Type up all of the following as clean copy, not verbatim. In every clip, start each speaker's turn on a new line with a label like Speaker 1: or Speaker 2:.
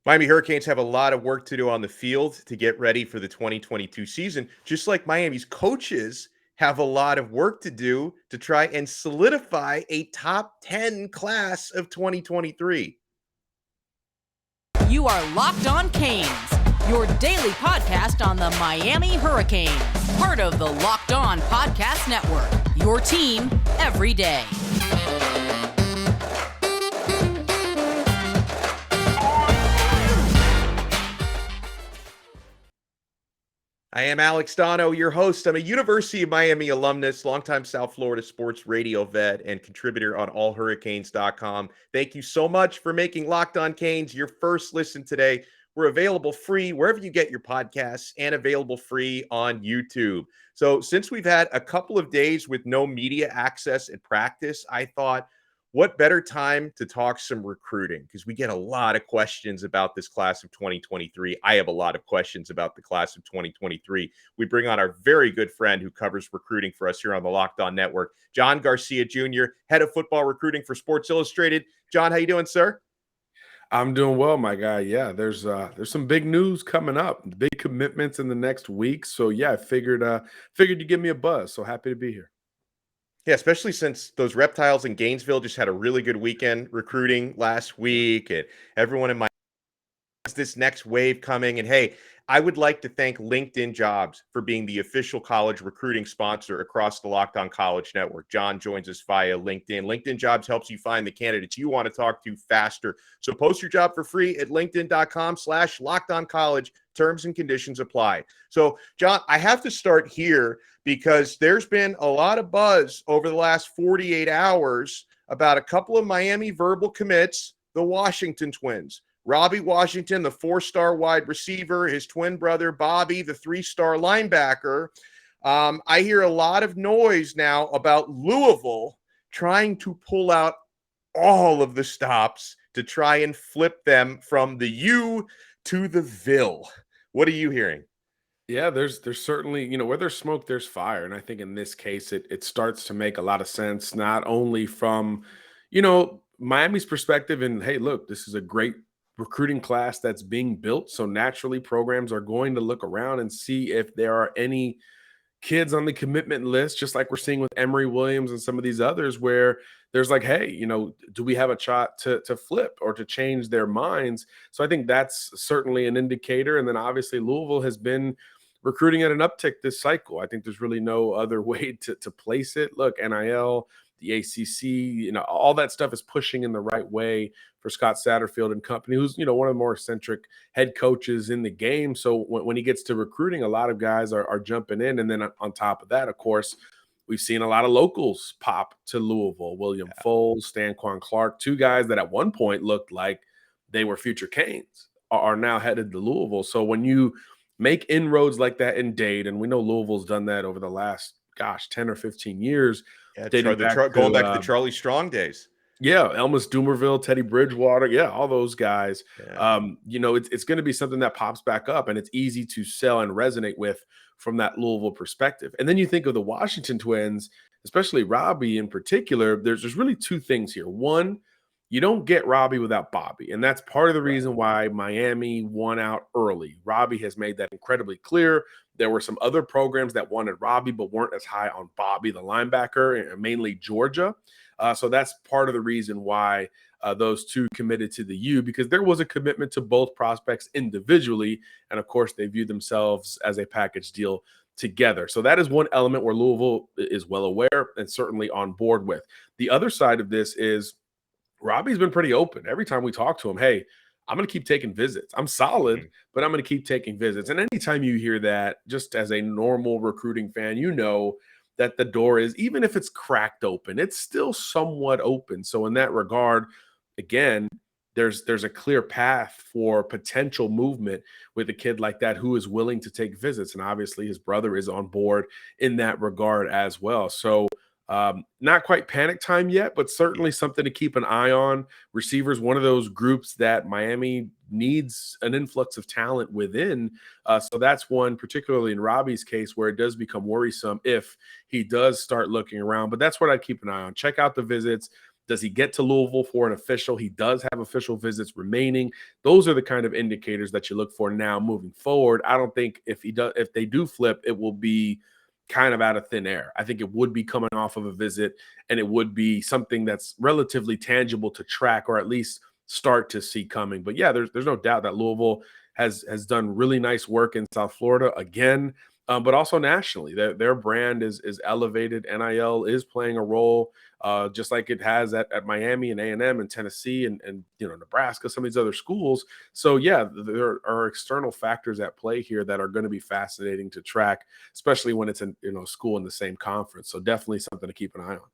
Speaker 1: Miami Hurricanes have a lot of work to do on the field to get ready for the 2022 season, just like Miami's coaches have a lot of work to do to try and solidify a top 10 class of 2023.
Speaker 2: You are Locked On Canes, your daily podcast on the Miami Hurricanes, part of the Locked On Podcast Network, your team every day.
Speaker 1: I am Alex Donno, your host. I'm a University of Miami alumnus, longtime South Florida sports radio vet, and contributor on allhurricanes.com. Thank you so much for making Locked On Canes your first listen today. We're available free wherever you get your podcasts and available free on YouTube. So since we've had a couple of days with no media access and practice, I thought, what better time to talk some recruiting? Because we get a lot of questions about this class of 2023. I have a lot of questions about the class of 2023. We bring on our very good friend who covers recruiting for us here on the Locked On Network, John Garcia Jr., head of football recruiting for Sports Illustrated. John, how you doing, sir?
Speaker 3: I'm doing well, my guy. Yeah, there's some big news coming up, big commitments in the next week. So yeah, I figured you give me a buzz. So happy to be here.
Speaker 1: Yeah, especially since those Reptiles in Gainesville just had a really good weekend recruiting last week, and everyone in my this next wave coming. And hey, I would like to thank LinkedIn Jobs for being the official college recruiting sponsor across the Locked On College Network. John joins us via LinkedIn. LinkedIn Jobs helps you find the candidates you want to talk to faster. So post your job for free at linkedin.com/LockedOnCollege. Terms and conditions apply. So, John, I have to start here because there's been a lot of buzz over the last 48 hours about a couple of Miami verbal commits, the Washington twins. Robby Washington, the 4-star wide receiver, his twin brother, Bobby, the 3-star linebacker. I hear a lot of noise now about Louisville trying to pull out all of the stops to try and flip them from the U to the Ville. What are you hearing?
Speaker 3: Yeah, there's certainly, where there's smoke, there's fire. And I think in this case, it starts to make a lot of sense, not only from, Miami's perspective. And hey, look, this is a great recruiting class that's being built. So naturally, programs are going to look around and see if there are any kids on the commitment list, just like we're seeing with Emery Williams and some of these others, where there's like, hey, do we have a shot to flip or to change their minds? So I think that's certainly an indicator. And then obviously Louisville has been recruiting at an uptick this cycle. I think there's really no other way to place it. Look, NIL, the ACC, all that stuff is pushing in the right way for Scott Satterfield and company, who's, one of the more eccentric head coaches in the game. So when he gets to recruiting, a lot of guys are jumping in. And then on top of that, of course, we've seen a lot of locals pop to Louisville. William Foles, Stanquan Clark, two guys that at one point looked like they were future Canes are now headed to Louisville. So when you make inroads like that in Dade, and we know Louisville's done that over the last, 10 or 15 years.
Speaker 1: Yeah, going back to the Charlie Strong days.
Speaker 3: Yeah, Elmas Dumerville, Teddy Bridgewater, yeah, all those guys.
Speaker 1: Yeah.
Speaker 3: It's going to be something that pops back up, and it's easy to sell and resonate with from that Louisville perspective. And then you think of the Washington twins, especially Robby in particular. There's really two things here. One, you don't get Robby without Bobby, and that's part of the reason why Miami won out early. Robby has made that incredibly clear. There were some other programs that wanted Robby but weren't as high on Bobby, the linebacker, mainly Georgia. So that's part of the reason why those two committed to the U, because there was a commitment to both prospects individually. And of course, they view themselves as a package deal together. So that is one element where Louisville is well aware and certainly on board with. The other side of this is Robby's been pretty open. Every time we talk to him, hey, I'm going to keep taking visits. I'm solid, but I'm going to keep taking visits. And anytime you hear that, just as a normal recruiting fan, that the door is, even if it's cracked open, it's still somewhat open. So in that regard, again, there's a clear path for potential movement with a kid like that who is willing to take visits. And obviously his brother is on board in that regard as well. So not quite panic time yet, but certainly something to keep an eye on. Receivers, one of those groups that Miami needs an influx of talent within. So that's one, particularly in Robby's case, where it does become worrisome if he does start looking around. But that's what I'd keep an eye on. Check out the visits. Does he get to Louisville for an official? He does have official visits remaining. Those are the kind of indicators that you look for now moving forward. I don't think if they do flip, it will be kind of out of thin air. I think it would be coming off of a visit, and it would be something that's relatively tangible to track, or at least start to see coming. But yeah, there's no doubt that Louisville has done really nice work in South Florida again, but also nationally. Their brand is elevated. NIL is playing a role, just like it has at Miami and A&M and Tennessee and Nebraska, some of these other schools. So yeah, there are external factors at play here that are going to be fascinating to track, especially when it's a school in the same conference. So definitely something to keep an eye on.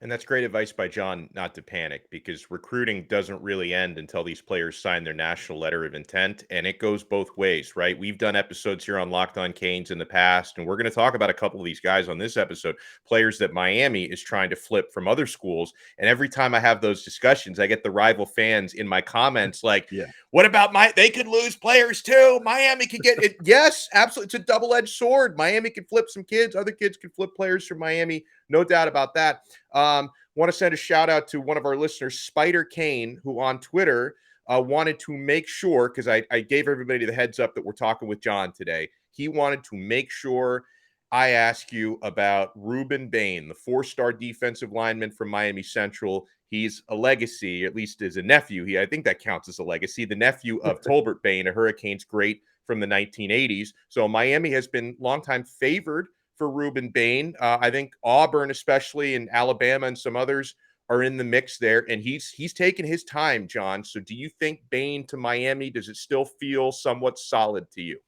Speaker 1: And that's great advice by John not to panic, because recruiting doesn't really end until these players sign their national letter of intent. And it goes both ways, right? We've done episodes here on Locked On Canes in the past, and we're going to talk about a couple of these guys on this episode, players that Miami is trying to flip from other schools. And every time I have those discussions, I get the rival fans in my comments like,
Speaker 3: Yeah.
Speaker 1: what about they could lose players too. Miami could get it. Yes, absolutely. It's a double-edged sword. Miami could flip some kids. Other kids could flip players from Miami. No doubt about that. Want to send a shout out to one of our listeners, Spider Kane, who on Twitter wanted to make sure, because I gave everybody the heads up that we're talking with John today. He wanted to make sure I ask you about Reuben Bain, the 4-star defensive lineman from Miami Central. He's a legacy, at least as a nephew. I think that counts as a legacy. The nephew of Tolbert Bain, a Hurricanes great from the 1980s. So Miami has been longtime favored for Reuben Bain. I think Auburn, especially, and Alabama and some others are in the mix there. And he's taken his time, John. So do you think Bain to Miami, does it still feel somewhat solid to you?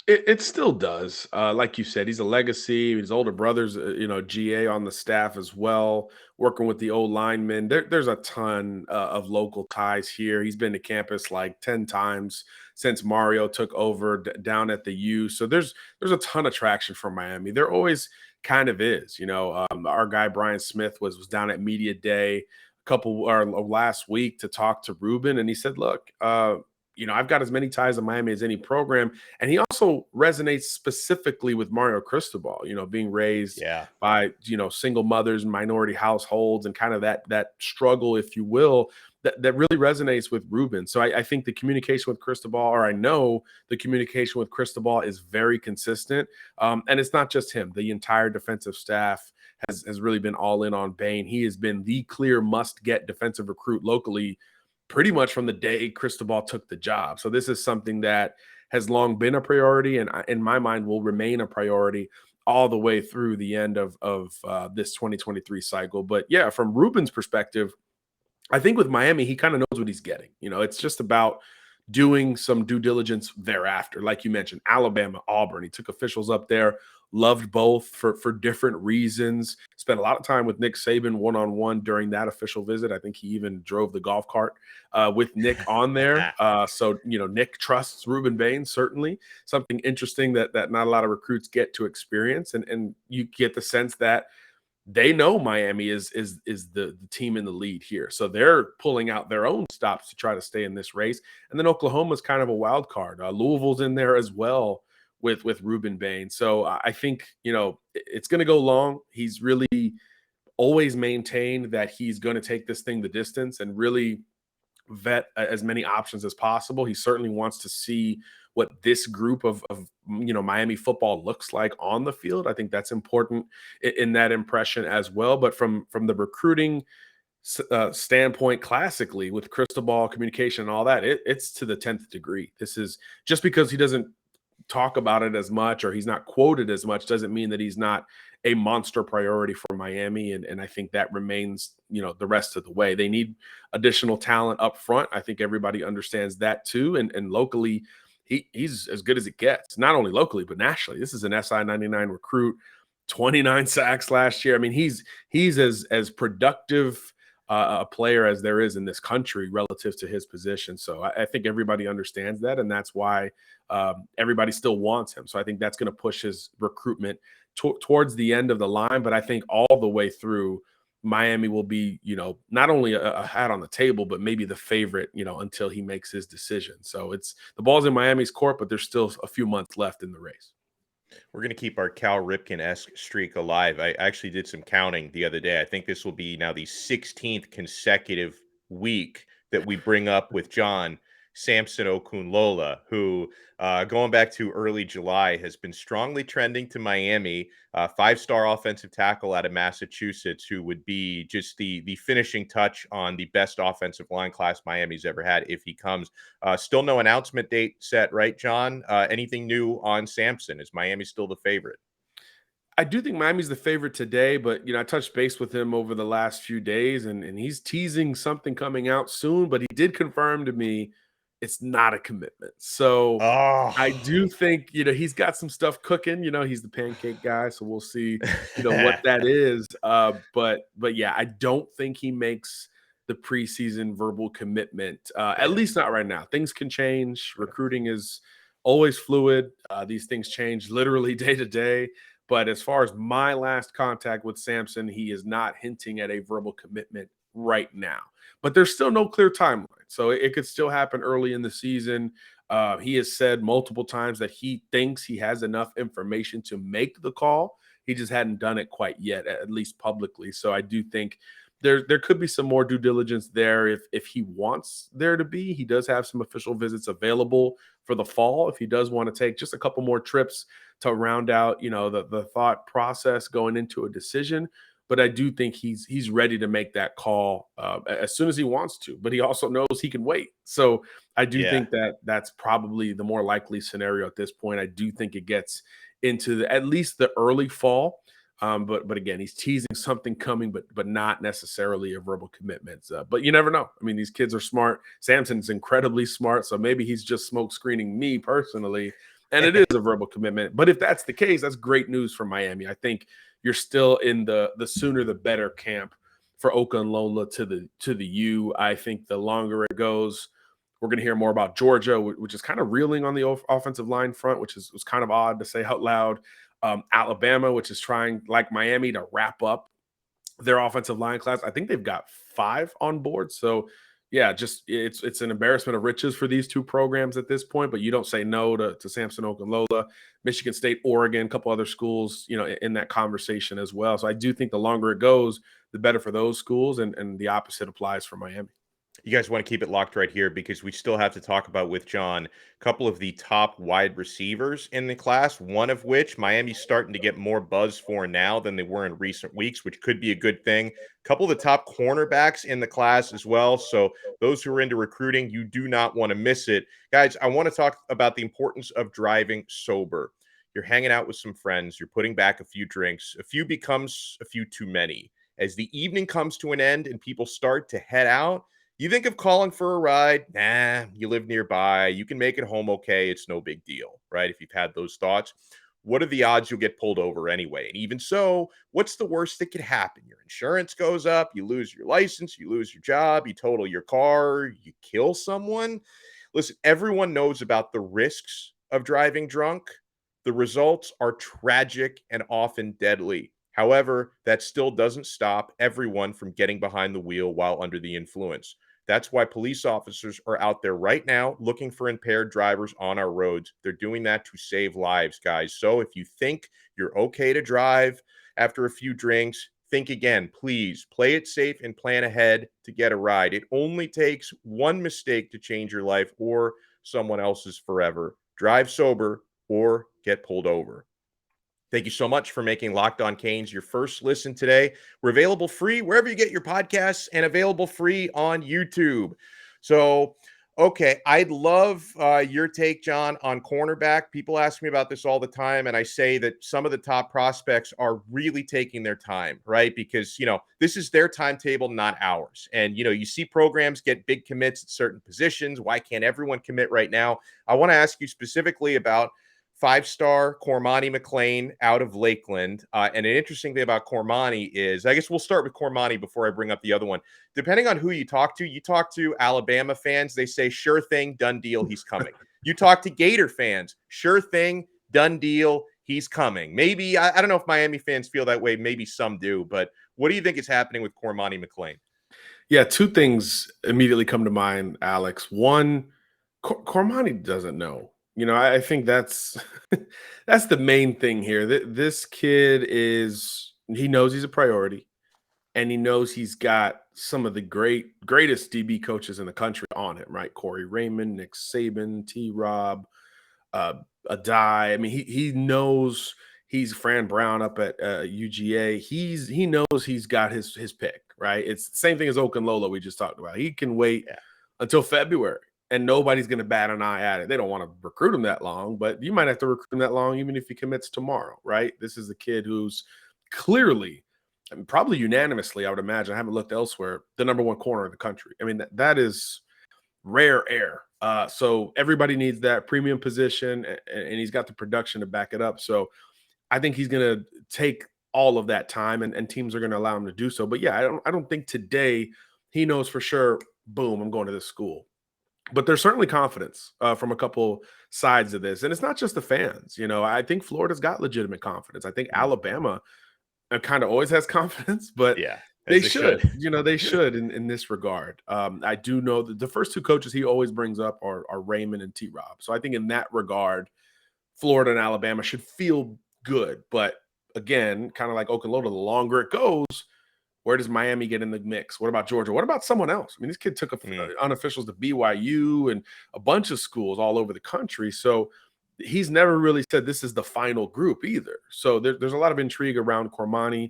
Speaker 3: It still does. Like you said, he's a legacy. His older brother's, GA on the staff as well, working with the old linemen. There's a ton of local ties here. He's been to campus like 10 times since Mario took over down at the U. So there's a ton of traction for Miami. There always kind of is. Our guy Brian Smith was down at Media Day last week to talk to Reuben, and he said, "Look, I've got as many ties in Miami as any program." And he also resonates specifically with Mario Cristobal, being raised by, single mothers and minority households, and kind of that struggle, if you will, that really resonates with Reuben. So I think the communication with Cristobal, or I know the communication with Cristobal, is very consistent. And it's not just him. The entire defensive staff has really been all in on Bain. He has been the clear must-get defensive recruit locally pretty much from the day Cristobal took the job. So this is something that has long been a priority, and in my mind will remain a priority all the way through the end of this 2023 cycle. But yeah, from Reuben's perspective, I think with Miami, he kind of knows what he's getting. It's just about doing some due diligence thereafter. Like you mentioned, Alabama, Auburn. He took officials up there, loved both for different reasons. Spent a lot of time with Nick Saban one-on-one during that official visit. I think he even drove the golf cart with Nick on there. So Nick trusts Reuben Bain, certainly. Something interesting that not a lot of recruits get to experience. And you get the sense that they know Miami is the team in the lead here. So they're pulling out their own stops to try to stay in this race. And then Oklahoma's kind of a wild card. Louisville's in there as well with Reuben Bain. So I think, it's going to go long. He's really always maintained that he's going to take this thing the distance and really vet as many options as possible. He certainly wants to see what this group of Miami football looks like on the field. I think that's important in that impression as well. But from the recruiting standpoint, classically, with Cristobal, communication and all that, it's to the 10th degree. This is just because he doesn't talk about it as much, or he's not quoted as much, doesn't mean that he's not a monster priority for Miami. And I think that remains, the rest of the way. They need additional talent up front. I think everybody understands that too. And locally, he's as good as it gets, not only locally, but nationally. This is an SI 99 recruit, 29 sacks last year. I mean, he's as productive a player as there is in this country relative to his position. So I think everybody understands that, and that's why everybody still wants him. So I think that's going to push his recruitment towards the end of the line. But I think all the way through, Miami will be, not only a hat on the table, but maybe the favorite, until he makes his decision. So the ball's in Miami's court, but there's still a few months left in the race.
Speaker 1: We're going to keep our Cal Ripken-esque streak alive. I actually did some counting the other day. I think this will be now the 16th consecutive week that we bring up with John Samson Okunlola, who, going back to early July, has been strongly trending to Miami. Five-star offensive tackle out of Massachusetts, who would be just the finishing touch on the best offensive line class Miami's ever had if he comes. Still no announcement date set, right, John? Anything new on Samson? Is Miami still the favorite?
Speaker 3: I do think Miami's the favorite today, but I touched base with him over the last few days, and he's teasing something coming out soon. But he did confirm to me it's not a commitment. So
Speaker 1: Oh,
Speaker 3: I do think he's got some stuff cooking. He's the pancake guy, so we'll see what that is. But yeah, I don't think he makes the preseason verbal commitment. At least not right now. Things can change. Recruiting is always fluid. These things change literally day to day. But as far as my last contact with Samson, he is not hinting at a verbal commitment right now. But there's still no clear timeline. So it could still happen early in the season. He has said multiple times that he thinks he has enough information to make the call. He just hadn't done it quite yet, at least publicly. So I do think there could be some more due diligence there if he wants there to be. He does have some official visits available for the fall if he does want to take just a couple more trips to round out, the thought process going into a decision. But I do think he's ready to make that call as soon as he wants to. But he also knows he can wait. So I do think that that's probably the more likely scenario at this point. I do think it gets into at least the early fall. But again, he's teasing something coming, but not necessarily a verbal commitment. But you never know. I mean, these kids are smart. Samson's incredibly smart, so maybe he's just smoke screening me personally, and it is a verbal commitment. But if that's the case, that's great news for Miami. I think you're still in the sooner the better camp for Okunlola to the U. I think the longer it goes, we're going to hear more about Georgia, which is kind of reeling on the offensive line front, which was kind of odd to say out loud. Alabama, which is trying, like Miami, to wrap up their offensive line class. I think they've got 5 on board. So, yeah, just it's an embarrassment of riches for these two programs at this point. But you don't say no to Samson Okunlola, Michigan State, Oregon, a couple other schools, in that conversation as well. So I do think the longer it goes, the better for those schools, and the opposite applies for Miami.
Speaker 1: You guys want to keep it locked right here because we still have to talk about with John a couple of the top wide receivers in the class, one of which Miami's starting to get more buzz for now than they were in recent weeks, which could be a good thing. A couple of the top cornerbacks in the class as well. So those who are into recruiting, you do not want to miss it. Guys, I want to talk about the importance of driving sober. You're hanging out with some friends, you're putting back a few drinks, a few becomes a few too many. As the evening comes to an end and people start to head out, you think of calling for a ride? Nah, you live nearby. You can make it home okay. It's no big deal, right? If you've had those thoughts, what are the odds you'll get pulled over anyway? And even so, what's the worst that could happen? Your insurance goes up, you lose your license, you lose your job, you total your car, you kill someone. Listen, everyone knows about the risks of driving drunk. The results are tragic and often deadly. However, that still doesn't stop everyone from getting behind the wheel while under the influence. That's why police officers are out there right now looking for impaired drivers on our roads. They're doing that to save lives, guys. So if you think you're okay to drive after a few drinks, think again. Please play it safe and plan ahead to get a ride. It only takes one mistake to change your life or someone else's forever. Drive sober or get pulled over. Thank you so much for making Locked On Canes your first listen today. We're available free wherever you get your podcasts and available free on YouTube. So, okay, I'd love your take, John, on cornerback. People ask me about this all the time, and I say that some of the top prospects are really taking their time, right? Because, this is their timetable, not ours. And, you see programs get big commits at certain positions. Why can't everyone commit right now? I want to ask you specifically about 5-star Cormani McClain out of Lakeland. And an interesting thing about Cormani is, I guess we'll start with Cormani before I bring up the other one. Depending on who you talk to Alabama fans, they say, sure thing, done deal, he's coming. You talk to Gator fans, sure thing, done deal, he's coming. Maybe, I don't know if Miami fans feel that way. Maybe some do. But what do you think is happening with Cormani McClain?
Speaker 3: Yeah, 2 things immediately come to mind, Alex. One, Cormani doesn't know I think that's that's the main thing here. This kid he knows he's a priority, and he knows he's got some of the greatest DB coaches in the country on him, right? Corey Raymond, Nick Saban, T-Rob, uh, Adai. I mean, he knows he's Fran Brown up at UGA. He knows he's got his pick, right? It's the same thing as Okunlola we just talked about. He can wait until February, and nobody's going to bat an eye at it. They don't want to recruit him that long, but you might have to recruit him that long even if he commits tomorrow, right? This is a kid who's clearly, I mean, probably unanimously, I would imagine, I haven't looked elsewhere, the number one corner in the country. I mean, that is rare air. So everybody needs that premium position, and he's got the production to back it up. So I think he's going to take all of that time, and teams are going to allow him to do so. But yeah, I don't think today he knows for sure, boom, I'm going to this school. But there's certainly confidence from a couple sides of this. And it's not just the fans. I think Florida's got legitimate confidence. I think Alabama kind of always has confidence, but they should. They should in this regard. I do know that the first two coaches he always brings up are Raymond and T-Rob. So I think in that regard, Florida and Alabama should feel good. But again, kind of like Okunlola, the longer it goes, where does Miami get in the mix? What about Georgia? What about someone else? I mean, this kid took unofficials to BYU and a bunch of schools all over the country. So he's never really said this is the final group either. So there's a lot of intrigue around Cormani.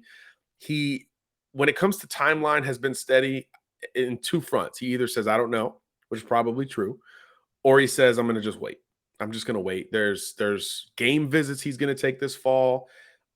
Speaker 3: He, when it comes to timeline, has been steady in two fronts. He either says, I don't know, which is probably true, or he says, I'm going to just wait. I'm just going to wait. There's game visits he's going to take this fall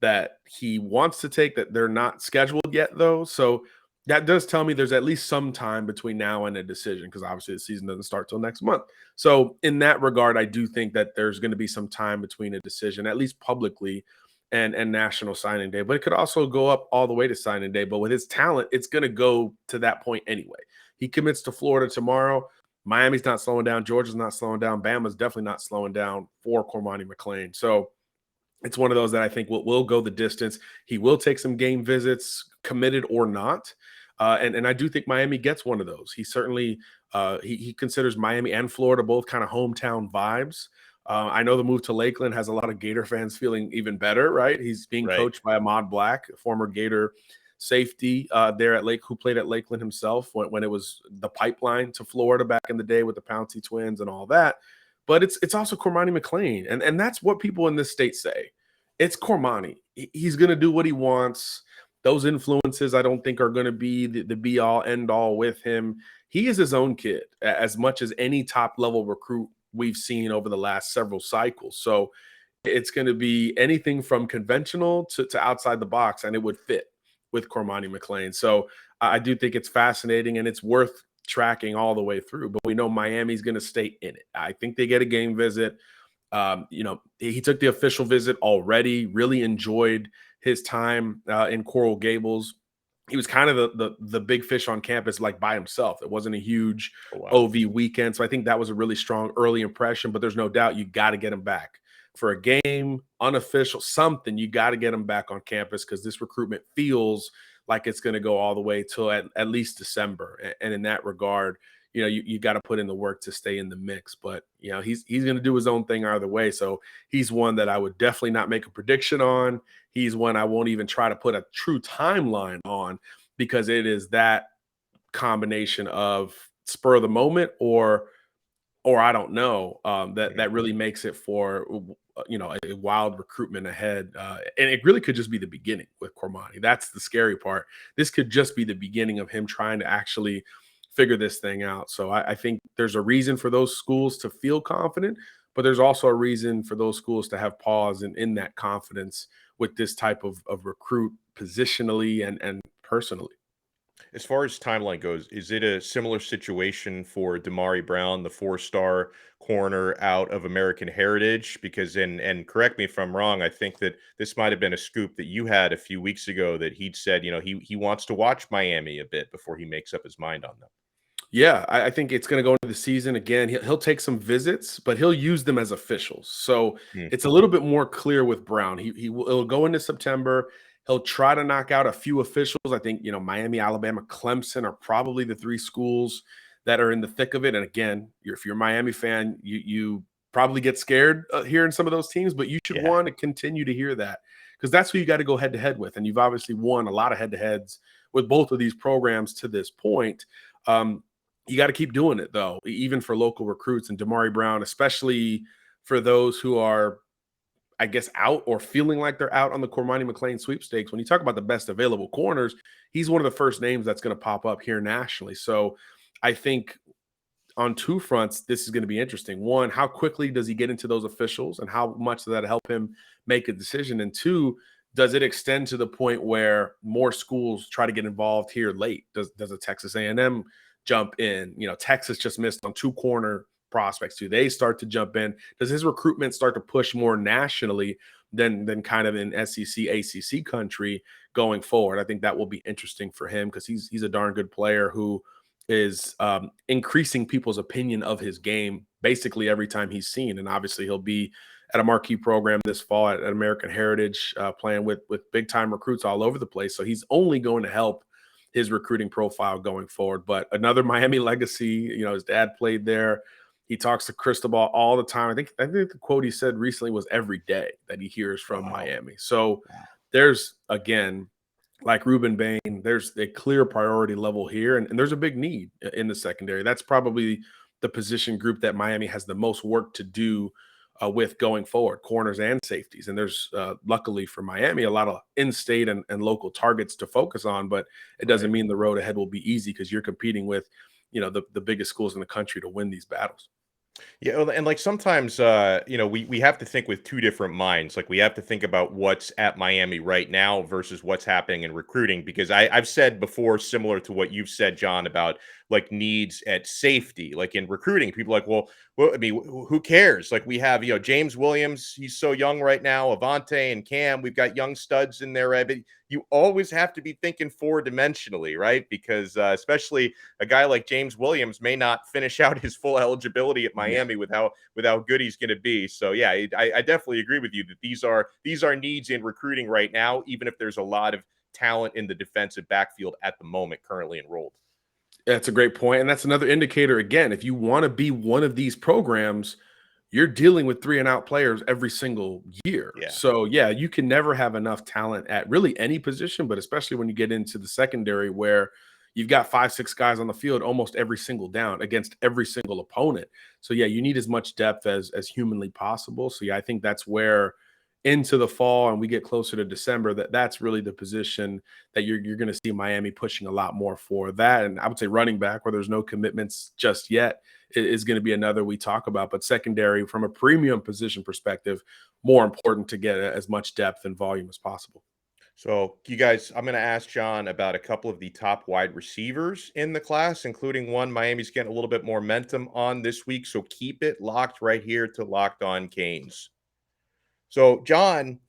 Speaker 3: that he wants to take that they're not scheduled yet, though. So that does tell me there's at least some time between now and a decision, because obviously the season doesn't start till next month. So in that regard, I do think that there's going to be some time between a decision, at least publicly, and National Signing Day. But it could also go up all the way to signing day. But with his talent, it's going to go to that point anyway. He commits to Florida tomorrow. Miami's not slowing down. Georgia's not slowing down. Bama's definitely not slowing down for Cormani McClain. So it's one of those that I think will go the distance. He will take some game visits, committed or not. And I do think Miami gets one of those. He certainly he considers Miami and Florida both kind of hometown vibes. I know the move to Lakeland has a lot of Gator fans feeling even better, right? He's being coached by Ahmad Black, a former Gator safety there at who played at Lakeland himself when it was the pipeline to Florida back in the day with the Pouncey twins and all that. But it's also Cormani McClain. And that's what people in this state say. It's Cormani. He's going to do what he wants. Those influences, I don't think, are going to be the be-all, end-all with him. He is his own kid as much as any top-level recruit we've seen over the last several cycles. So it's going to be anything from conventional to outside the box, and it would fit with Cormani McClain. So I do think it's fascinating, and it's worth tracking all the way through. But we know Miami's going to stay in it. I think they get a game visit. He took the official visit already, really enjoyed his time in Coral Gables. He was kind of the big fish on campus, like by himself. It wasn't a huge OV weekend. So I think that was a really strong early impression, but there's no doubt you got to get him back for a game, unofficial, something. You got to get him back on campus, because this recruitment feels like it's going to go all the way till at least December. And in that regard, you got to put in the work to stay in the mix. But, he's going to do his own thing either way. So he's one that I would definitely not make a prediction on. He's one I won't even try to put a true timeline on, because it is that combination of spur of the moment or I don't know, that really makes it for, a wild recruitment ahead. And it really could just be the beginning with Cormani. That's the scary part. This could just be the beginning of him trying to actually figure this thing out. So I think there's a reason for those schools to feel confident, but there's also a reason for those schools to have pause in that confidence with this type of recruit positionally and personally.
Speaker 1: As far as timeline goes, is it a similar situation for Damari Brown, the 4-star corner out of American Heritage? Because, and correct me if I'm wrong, I think that this might have been a scoop that you had a few weeks ago, that he'd said, he wants to watch Miami a bit before he makes up his mind on them.
Speaker 3: Yeah, I think it's going to go into the season again. He'll take some visits, but he'll use them as officials. So it's a little bit more clear with Brown. He'll go into September. He'll try to knock out a few officials. I think, Miami, Alabama, Clemson are probably the three schools that are in the thick of it. And again, if you're a Miami fan, you probably get scared hearing some of those teams, but you should
Speaker 1: Yeah.
Speaker 3: want to continue to hear that because that's who you got to go head to head with. And you've obviously won a lot of head to heads with both of these programs to this point. You got to keep doing it, though, even for local recruits and Damari Brown, especially for those who are, I guess, out or feeling like they're out on the Cormani McClain sweepstakes. When you talk about the best available corners, he's one of the first names that's going to pop up here nationally. So I think on two fronts, this is going to be interesting. One, how quickly does he get into those officials and how much does that help him make a decision? And two, does it extend to the point where more schools try to get involved here late? Does a Texas A&M jump in? You know, Texas just missed on 2 corner prospects. Do they start to jump in? Does his recruitment start to push more nationally than kind of in SEC, ACC country going forward? I think that will be interesting for him because he's a darn good player who is increasing people's opinion of his game basically every time he's seen. And obviously he'll be at a marquee program this fall at American Heritage, playing with big time recruits all over the place. So he's only going to help his recruiting profile going forward. But another Miami legacy, you know, his dad played there. He talks to Cristobal all the time. I think the quote he said recently was every day that he hears from Miami. So there's, again, like Reuben, Bain, there's a clear priority level here, and there's a big need in the secondary. That's probably the position group that Miami has the most work to do with going forward, corners and safeties. And there's, luckily for Miami, a lot of in-state and local targets to focus on, but it doesn't mean the road ahead will be easy because you're competing with, you know, the biggest schools in the country to win these battles.
Speaker 1: Yeah, well, and like sometimes, you know, we have to think with two different minds. Like we have to think about what's at Miami right now versus what's happening in recruiting. Because I've said before, similar to what you've said, John, about like needs at safety. Like in recruiting, people are like, well, I mean, who cares? Like we have, you know, James Williams, he's so young right now, Avante and Cam, we've got young studs in there, right? But you always have to be thinking 4-dimensionally, right? Because especially a guy like James Williams may not finish out his full eligibility at Miami with how good he's going to be. So yeah, I definitely agree with you that these are needs in recruiting right now, even if there's a lot of talent in the defensive backfield at the moment currently enrolled.
Speaker 3: That's a great point. And that's another indicator. Again, if you want to be one of these programs, you're dealing with 3-and-out players every single year.
Speaker 1: Yeah.
Speaker 3: So, yeah, you can never have enough talent at really any position, but especially when you get into the secondary where you've got 5-6 guys on the field almost every single down against every single opponent. So, yeah, you need as much depth as humanly possible. So, yeah, I think that's where into the fall and we get closer to December, that's really the position that you're going to see Miami pushing a lot more for that. And I would say running back, where there's no commitments just yet, is going to be another we talk about. But secondary, from a premium position perspective, more important to get as much depth and volume as possible.
Speaker 1: So you guys, I'm going to ask John about a couple of the top wide receivers in the class, including one Miami's getting a little bit more momentum on this week. So keep it locked right here to Locked On Canes. So, John,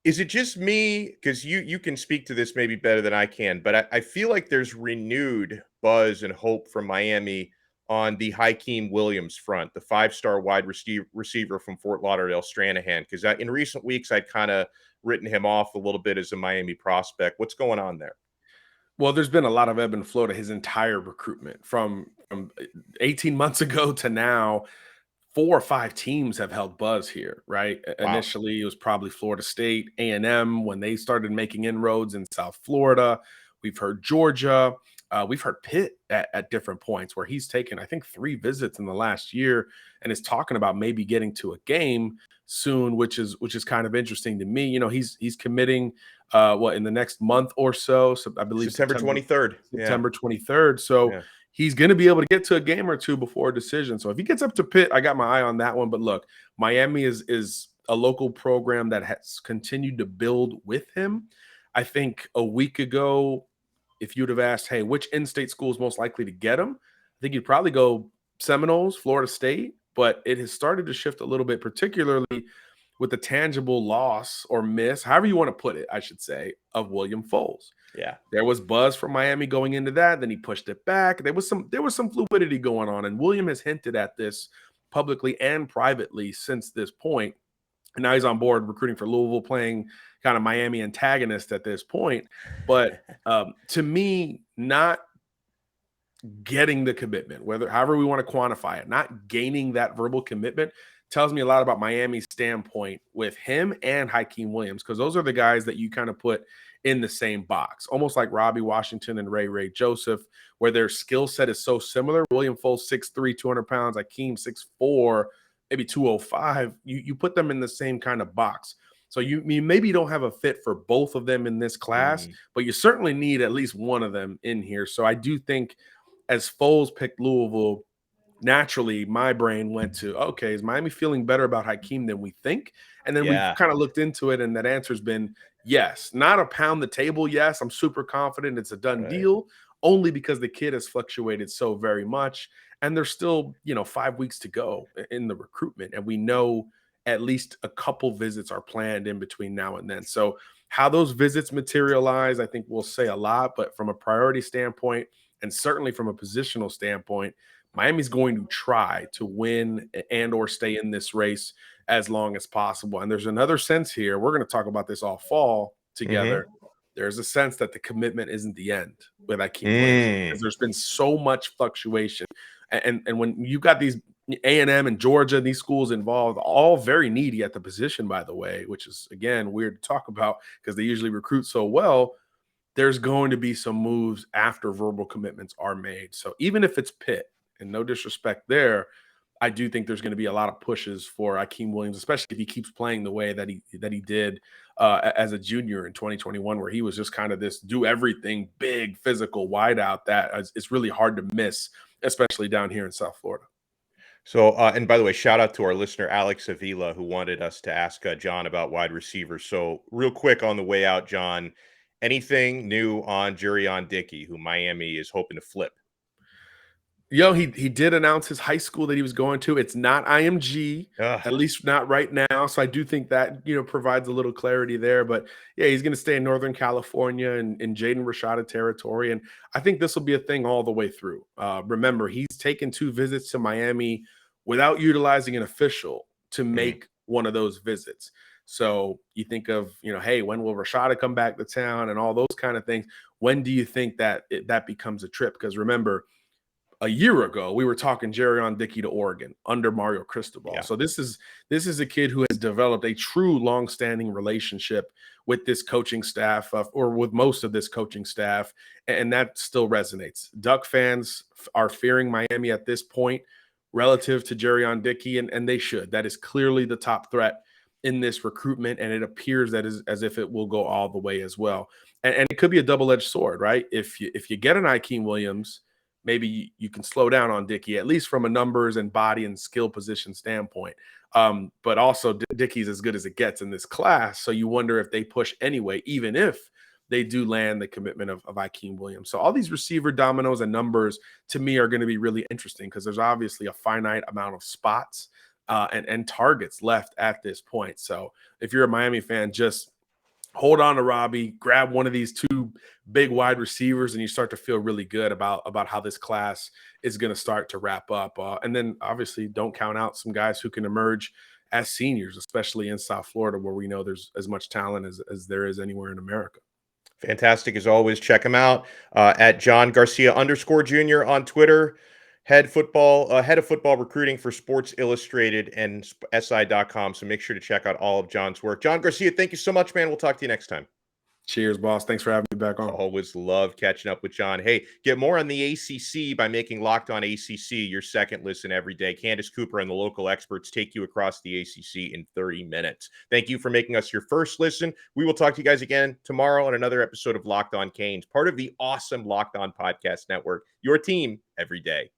Speaker 1: is it just me? Because you can speak to this maybe better than I can, but I feel like there's renewed buzz and hope from Miami on the Hykeem Williams front, the 5-star wide receiver from Fort Lauderdale Stranahan. Because in recent weeks, I'd kind of written him off a little bit as a Miami prospect. What's going on there?
Speaker 3: Well, there's been a lot of ebb and flow to his entire recruitment from 18 months ago to now. 4 or 5 teams have held buzz here, right?
Speaker 1: Wow.
Speaker 3: Initially, it was probably Florida State, A&M, when they started making inroads in South Florida. We've heard Georgia. We've heard Pitt at different points where he's taken, I think, 3 visits in the last year and is talking about maybe getting to a game soon, which is kind of interesting to me. You know, he's committing in the next month or so. So I believe
Speaker 1: September 23rd.
Speaker 3: September 23rd. So he's going to be able to get to a game or two before a decision. So if he gets up to Pitt, I got my eye on that one. But look, Miami is a local program that has continued to build with him. I think a week ago, if you'd have asked, hey, which in-state school is most likely to get him, I think you'd probably go Seminoles, Florida State. But it has started to shift a little bit, particularly with the tangible loss or miss, however you want to put it, I should say, of William Foles.
Speaker 1: Yeah.
Speaker 3: There was buzz from Miami going into that. Then he pushed it back. There was some fluidity going on. And William has hinted at this publicly and privately since this point. And now he's on board recruiting for Louisville, playing kind of Miami antagonist at this point. But to me, not getting the commitment, however we want to quantify it, not gaining that verbal commitment, tells me a lot about Miami's standpoint with him and Hykeem Williams, because those are the guys that you kind of put in the same box, almost like Robby Washington and Ray Joseph, where their skill set is so similar. William Foles, 6'3", 200 pounds, Hykeem 6'4", maybe 205. You put them in the same kind of box. So you maybe don't have a fit for both of them in this class, but you certainly need at least one of them in here. So I do think, as Foles picked Louisville, naturally my brain went to, okay, is Miami feeling better about Hykeem than we think? And then we've kind of looked into it, and that answer's been yes. Not a pound the table yes. I'm super confident it's a done deal, only because the kid has fluctuated so very much. And there's still, 5 weeks to go in the recruitment. And we know at least a couple visits are planned in between now and then. So how those visits materialize, I think will say a lot. But from a priority standpoint, and certainly from a positional standpoint, Miami's going to try to win and or stay in this race as long as possible. And there's another sense here. We're going to talk about this all fall together. There's a sense that the commitment isn't the end with Hykeem Williams, because there's been so much fluctuation. And when you got these A&M and Georgia, these schools involved, all very needy at the position, by the way, which is, again, weird to talk about because they usually recruit so well. There's going to be some moves after verbal commitments are made. So even if it's Pitt, and no disrespect there, I do think there's going to be a lot of pushes for Hykeem Williams, especially if he keeps playing the way that he did as a junior in 2021, where he was just kind of this do everything, big physical wideout that it's really hard to miss, especially down here in South Florida.
Speaker 1: So, and by the way, shout out to our listener, Alex Avila, who wanted us to ask John about wide receivers. So real quick on the way out, John, anything new on Jurrion Dickey, who Miami is hoping to flip?
Speaker 3: He did announce his high school that he was going to. It's not IMG, at least not right now. So I do think that, provides a little clarity there. But yeah, he's going to stay in Northern California and in Jaden Rashada territory. And I think this will be a thing all the way through. Remember, he's taken 2 visits to Miami without utilizing an official to make one of those visits. So you think of, hey, when will Rashada come back to town and all those kind of things? When do you think that that becomes a trip? Because remember, a year ago, we were talking Jurrion Dickey to Oregon under Mario Cristobal. Yeah. So this is a kid who has developed a true long-standing relationship with this coaching staff, or with most of this coaching staff, and that still resonates. Duck fans are fearing Miami at this point relative to Jurrion Dickey, and they should. That is clearly the top threat in this recruitment, and it appears that as if it will go all the way as well. And it could be a double-edged sword, right? If you get an Hykeem Williams, maybe you can slow down on Dickey, at least from a numbers and body and skill position standpoint. But also Dickey's as good as it gets in this class. So you wonder if they push anyway, even if they do land the commitment of Hykeem Williams. So all these receiver dominoes and numbers to me are going to be really interesting, because there's obviously a finite amount of spots and targets left at this point. So if you're a Miami fan, just hold on to Robby, grab one of these 2 big wide receivers, and you start to feel really good about how this class is going to start to wrap up. And then obviously don't count out some guys who can emerge as seniors, especially in South Florida, where we know there's as much talent as there is anywhere in America.
Speaker 1: Fantastic as always. Check him out at John Garcia _Jr on Twitter. Head of football recruiting for Sports Illustrated and SI.com. So make sure to check out all of John's work. John Garcia, thank you so much, man. We'll talk to you next time.
Speaker 3: Cheers, boss. Thanks for having me back on.
Speaker 1: Always love catching up with John. Hey, get more on the ACC by making Locked On ACC your second listen every day. Candace Cooper and the local experts take you across the ACC in 30 minutes. Thank you for making us your first listen. We will talk to you guys again tomorrow on another episode of Locked On Canes, part of the awesome Locked On Podcast Network, your team every day.